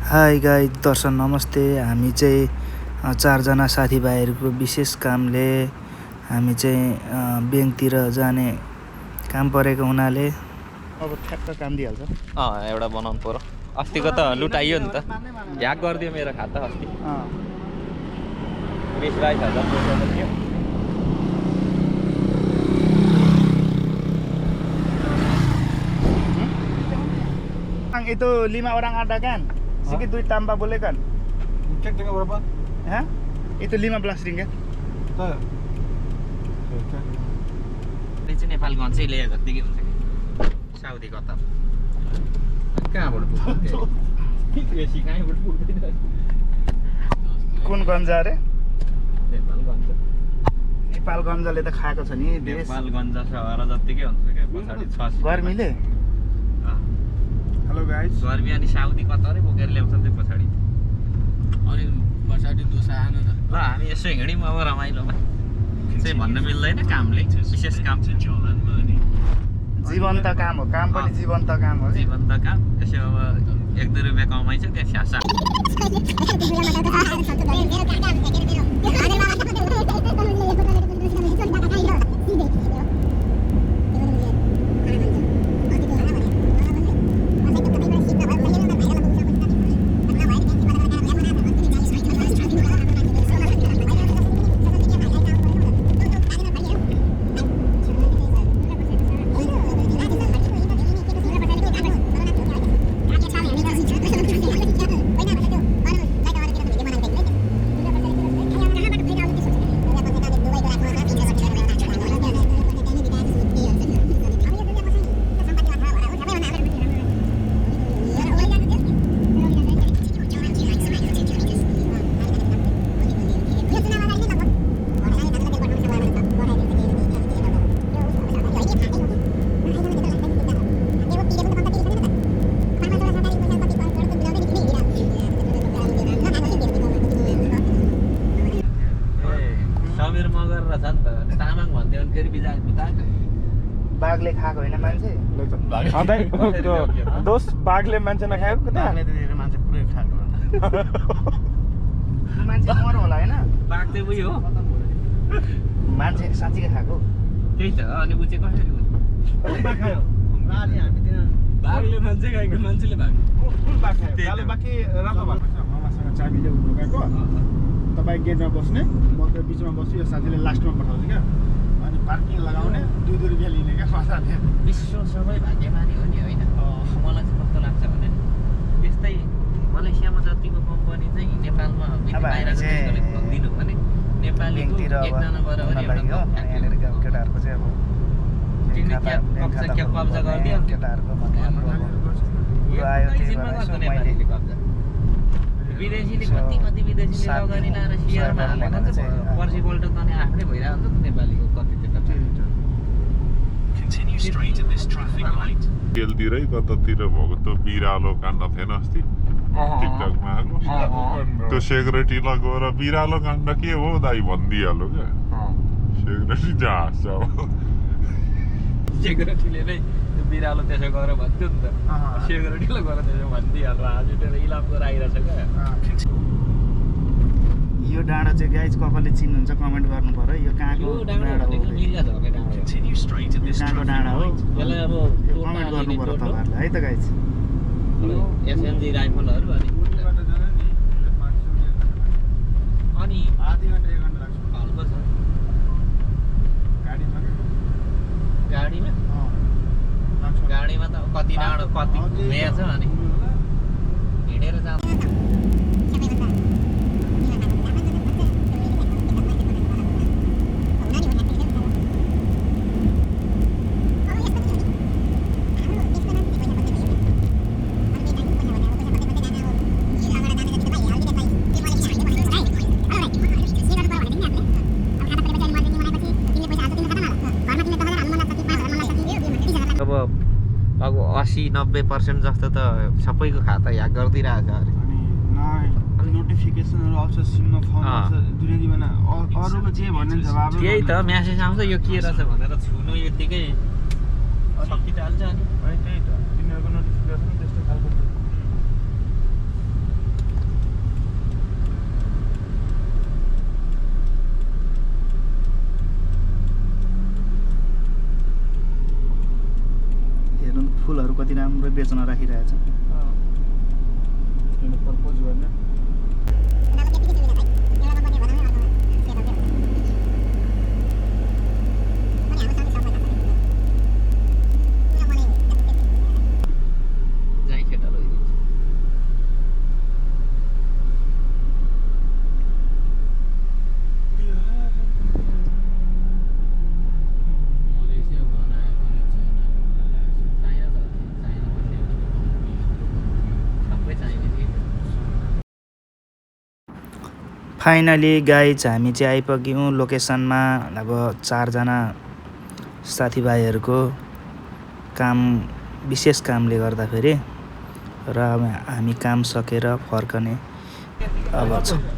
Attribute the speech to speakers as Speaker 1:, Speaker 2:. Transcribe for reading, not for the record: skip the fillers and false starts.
Speaker 1: Hi guys दर्शन नमस्ते। हामी चाहिँ चारजना साथीभाइहरूको विशेष कामले हामी चाहिँ ब्याङ्कतिर जाने काम परेको हुनाले अब ठ्याक्क काम दिइहाल्छ।
Speaker 2: एउटा बनाउनु पर्यो। अस्तिको त लुटाइयो नि त, ह्याक गरिदियो मेरो खाता अस्ति। 20-22 हजार पैसा थियो।
Speaker 1: Itu 5 orang ada kan? Sedikit duit tambah boleh kan?
Speaker 3: Cek dengan berapa?
Speaker 1: Hah? Itu 15 ringgit.
Speaker 3: Betul.
Speaker 2: Ini चाहिँ नेपालको अन्छै ल्याए जतिकै हुन्छ कि साउदी कता कहाँबाट पुग्छ बेसी कहाँबाट पुग्दैन।
Speaker 1: कुन गन्जा रे?
Speaker 2: नेपालगञ्ज।
Speaker 1: नेपालगञ्जले त खाएको छ नि देश।
Speaker 2: नेपालगञ्ज सहर जतिकै हुन्छ के पछाडी 6
Speaker 1: गर्मीले।
Speaker 3: Hello guys.
Speaker 2: गर्मी अनि साउदी कतारै बोकेर ल्याउँछन् त्यो पछाडी।
Speaker 3: अनि पछाडी दोसा आएन त।
Speaker 2: ल हामी यसो हिँड्यौँ अब रमाइलोमा। चाहिँ भन्नु मिल्दैन कामले, विशेष काम
Speaker 1: जीवन्त काम हो, काम पनि जीवन्त काम हो।
Speaker 2: जीवन्त काम यसो अब 1-2 रुपियाँ कमाइन्छ त्यहाँ स्यासा।
Speaker 1: बाघले खाएको होइन मान्छे।
Speaker 3: दोस्त बाघले मान्छे नखाएको कता?
Speaker 1: मान्छे पुरै खाएको। मान्छे मर होला होइन?
Speaker 2: बाघ चाहिँ उयो हो,
Speaker 1: मान्छे साँच्चीकै खाएको।
Speaker 2: त्यही त। अनि उ चाहिँ कसरी
Speaker 3: खायो?
Speaker 2: बाघले मान्छे खाएको, मान्छेले बाघ।
Speaker 3: कुन बाघ खायो? कालो बाघी रातो बाघ। मामासँग चाबीले उठ्नु गएको। तपाईँ गेटमा बस्ने, म त बिचमा बस्छु, यो साथीले लास्टमा पठाउँछु क्या। अनि पार्किङ लगाउने 2 रुपियाँ लिने क्या मजाले।
Speaker 2: विश्व सबै भाग्यमानी हो नि होइन? मलाई चाहिँ कस्तो लाग्छ भने यस्तै मलेसियामा जतिको कम्पनी चाहिँ नेपालमा बाहिरको दिनु भने नेपालीको एकजना बराबरी एउटा
Speaker 1: केटाहरूको चाहिँ अब
Speaker 2: कब्जा गरिदियो।
Speaker 1: केटाहरूको आयो त्यही भएर
Speaker 2: विदेशीले कति विदेशीले लगानी लाएर सियरमा हालेर चाहिँ पर्सिपल्ट त अनि आफ्नै भइरहेको हुन्छ नेपालीको कति त्यता।
Speaker 4: तेलतिरै कतातिर भएको त्यो बिरालो काण्ड थिएन अस्ति टिकटकमा आएको, त्यो सेक्युरिटीलाई गएर बिरालो काण्ड के हो दाइ भनिदिइहाल्यो क्या। सेक्युरिटी जहाँ हाँस्छ अब।
Speaker 2: सेक्युरिटीले नै बिरालो त्यसो गरेर भन्थ्यो नि त, सेक्युरिटीलाई गएर त्यसो भनिदिइहाल्छ। आज त्यो इलाम गरेर आइरहेछ क्या।
Speaker 1: यो डाँडा चाहिँ गाइज कसले चिन्नुहुन्छ कमेन्ट गर्नु पर्यो। यो कहाँको डाँडा हो? कहाँको डाँडा हो?
Speaker 2: यसलाई अब
Speaker 1: कमेन्ट गर्नु पर्यो तपाईँहरूलाई है त गाइज।
Speaker 2: एसएमजी राइफलहरू अनि
Speaker 3: आधी घन्टा 1 घन्टा लाग्छ।
Speaker 2: हल्को छ
Speaker 3: गाडीमा
Speaker 2: गाडीमा त कति डाँडो कति घुमेको छ अनि हिँडेर जान्छ। अब 80-90% जस्तो त सबैको खाता ह्याक गरिदिरहेको छ अरे।
Speaker 3: अनि नोटिफिकेसनहरू आउँछ सिममा फाउन्ड दुनियाँ दिवाना अरूको जे भन्ने जवाब
Speaker 2: त्यही त मेसेज आउँछ यो के रहेछ भनेर छुनु यतिकै सकिहाल्छ अनि
Speaker 3: त्यही त तिनीहरूको नोटिफिकेसन त्यस्तो खालको
Speaker 1: कति राम्रो बेच्न राखिरहेछ।
Speaker 3: प्रपोज गर्ने
Speaker 2: जाइ केटा लगिदिन्छ
Speaker 1: फाइनली गाइज हामी चाहिँ आइपुग्यौँ लोकेसनमा। अब 4 जना साथीभाइहरूको विशेष कामले गर्दाखेरि र अब हामी काम सकेर फर्कने अब छ।